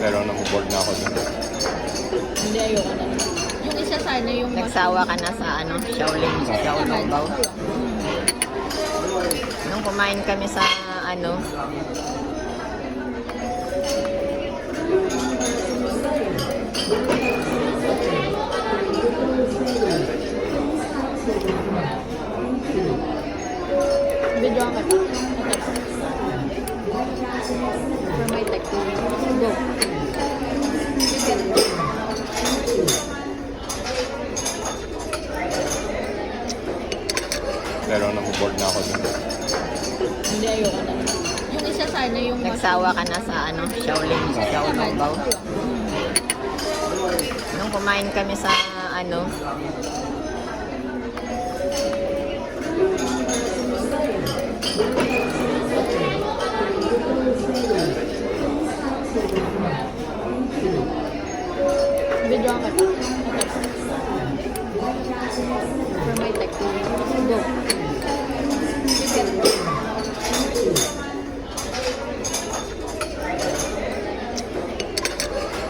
Pero nabuboard na ako dun. Hindi, ayoko na. Yung isa sana yung... Nagsawa ka na sa Shaolin, sa Shaolin Bao. Nung kumain kami sa Video ang kata. From my tech. Go. Pero nabuboard na ako dun. Hindi, ayoko na. Yung isa sana yung... nagsawa ka na sa Shaolin, sa Shaolin Bao. Nung kumain kami sa Video ang kata.